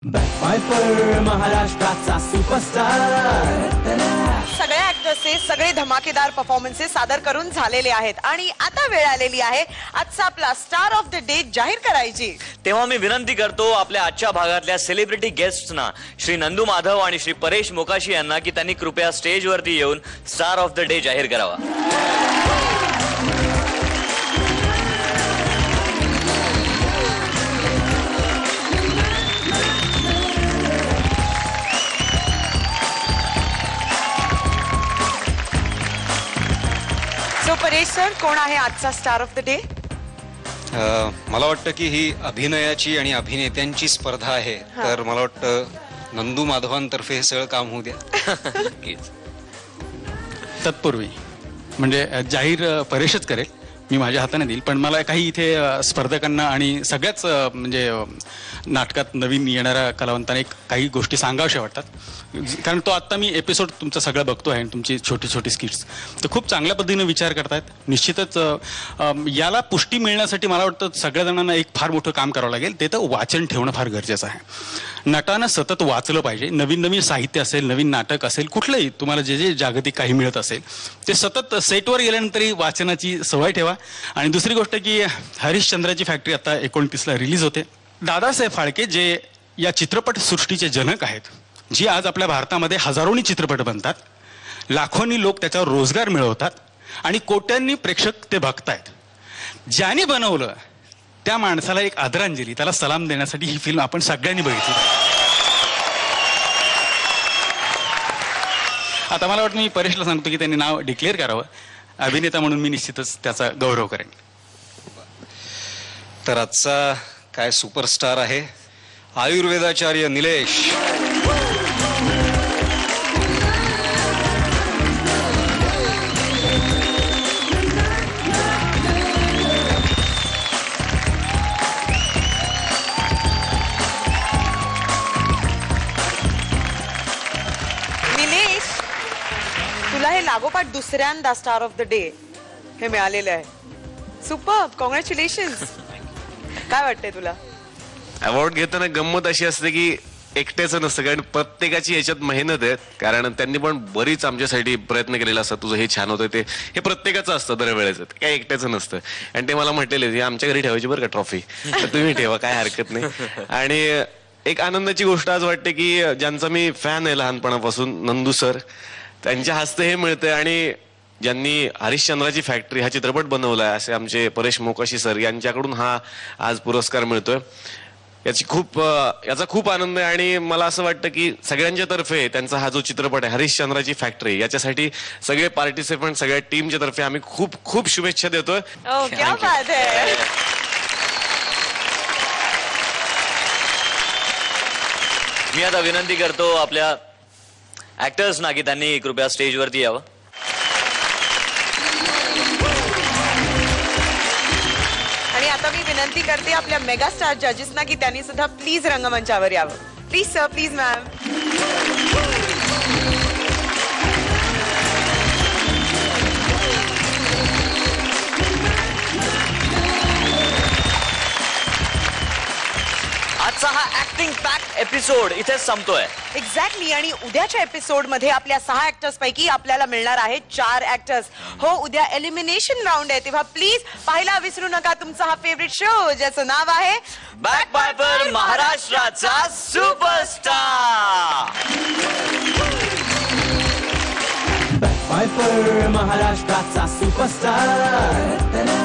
Backfire महाराष्ट्राचा superstar. सगळ्या ऍक्टर्सचे सगळे धमाकेदार परफॉर्मन्सेस सादर करून झालेले आहेत आणि आता वेळ आलेली आहे आजचा आपला स्टार ऑफ द डे जाहीर करायची. तेव्हा मी विनंती करतो आपल्या आजच्या भागातल्या सेलिब्रिटी गेस्ट्सना श्री नंदू माधव आणि श्री परेश मोकाशी यांना की त्यांनी कृपया स्टेजवरती येऊन स्टार ऑफ द डे जाहीर करावा. सो परेश सर, कोण आहे आजचा स्टार ऑफ द डे? मला वाटतं की ही अभिनयाची आणि अभिनेत्यांची स्पर्धा आहे, तर मला वाटतं नंदू माधवांतर्फे हे सगळं काम होऊ द्या. तत्पूर्वी म्हणजे जाहीर परेशच करेल, मी माझ्या हाताने देईल, पण मला काही इथे स्पर्धकांना आणि सगळ्याच म्हणजे नाटकात नवीन येणाऱ्या कलावंतांना काही गोष्टी सांगाव्याशा वाटतात. कारण तो आत्ता मी एपिसोड तुमचा सगळं बघतो आहे आणि तुमची छोटी छोटी स्किट्स तर खूप चांगल्या पद्धतीने विचार करतायत. निश्चितच याला पुष्टी मिळण्यासाठी मला वाटतं सगळ्या जणांना एक फार मोठं काम करावं लागेल, ते तर वाचन ठेवणं फार गरजेचं आहे. नटानं सतत वाचलं पाहिजे. नवीन नवीन साहित्य असेल, नवीन नाटक असेल, कुठलंही तुम्हाला जे जे जागतिक काही मिळत असेल ते सतत सेटवर गेल्यानंतरही वाचनाची सवय ठेवा. आणि दुसरी गोष्ट की हरिश्चंद्राची फॅक्टरी आता 29ला रिलीज होते. दादासाहेब फाळके जे या चित्रपट सृष्टीचे जनक आहेत, जी आज आपल्या भारतामध्ये हजारोनी चित्रपट बनतात, लाखोंनी लोक त्याच्यावर रोजगार मिळवतात आणि कोट्यांनी प्रेक्षक ते बघतायत. ज्याने बनवलं त्या माणसाला एक आदरांजली, त्याला सलाम देण्यासाठी ही फिल्म आपण सगळ्यांनी बघितली. आता मला वाटतं मी परेशला सांगतो की त्यांनी नाव डिक्लेअर करावं. अभिनेता म्हणून मी निश्चितच त्याचा गौरव करेन. तर आजचा काय सुपरस्टार आहे आयुर्वेदाचार्य निलेश. निलेश, तुला हे लागोपाठ दुसऱ्यांदा स्टार ऑफ द डे हे मिळालेलं आहे. Super, congratulations. काय वाटतंय तुला? अवॉर्ड घेताना गंमत अशी असते की एकट्याचं नसतं, कारण प्रत्येकाची याच्यात मेहनत आहे. कारण त्यांनी पण बरीच आमच्यासाठी प्रयत्न केलेला असतात. तुझं हे छान होतं, ते हे प्रत्येकाचं असतं दरवेळेचं, काय एकट्याचं नसतं. आणि ते मला म्हटलेले आमच्या घरी ठेवायची बरं का ट्रॉफी, तर तुम्ही ठेवा, काय हरकत नाही. आणि एक आनंदाची गोष्ट आज वाटते की ज्यांचा मी फॅन आहे लहानपणापासून, नंदू सर, त्यांच्या हस्ते हे मिळतंय. आणि ज्यांनी हरिश्चंद्राची फॅक्टरी हा चित्रपट बनवलाय असे आमचे परेश मोकाशी सर, यांच्याकडून हा आज पुरस्कार मिळतोय. याचा खूप आनंद आहे. आणि मला असं वाटतं की सगळ्यांच्या तर्फे त्यांचा हा जो चित्रपट आहे हरिश्चंद्राची फॅक्टरी, याच्यासाठी सगळे पार्टिसिपंट, सगळ्या टीमच्या तर्फे आम्ही खूप खूप शुभेच्छा देतोय. क्या बात आहे. मी आता विनंती करतो आपल्या ऍक्टर्सना की त्यांनी कृपया स्टेजवरती यावं. आणि आता मी विनंती करते आपल्या मेगास्टार जजेसना की त्यांनी सुद्धा प्लीज रंगमंचावर यावं. Please sir, please ma'am. आजचा हा ऍक्टिंग पॅक एपिसोड इथेच संपतोय. एक्झॅक्टली. आणि उद्याच्या एपिसोड मध्ये आपल्या 6 ऍक्टर्स पैकी आपल्याला मिळणार आहेत 4 ऍक्टर्स. हो, उद्या एलिमिनेशन राऊंड आहे, तेव्हा प्लीज पाहायला विसरू नका तुमचा हा फेवरेट शो, ज्याचं नाव आहे बॅकफायर महाराष्ट्राचा सुपरस्टार. बॅकफायर महाराष्ट्राचा सुपरस्टार.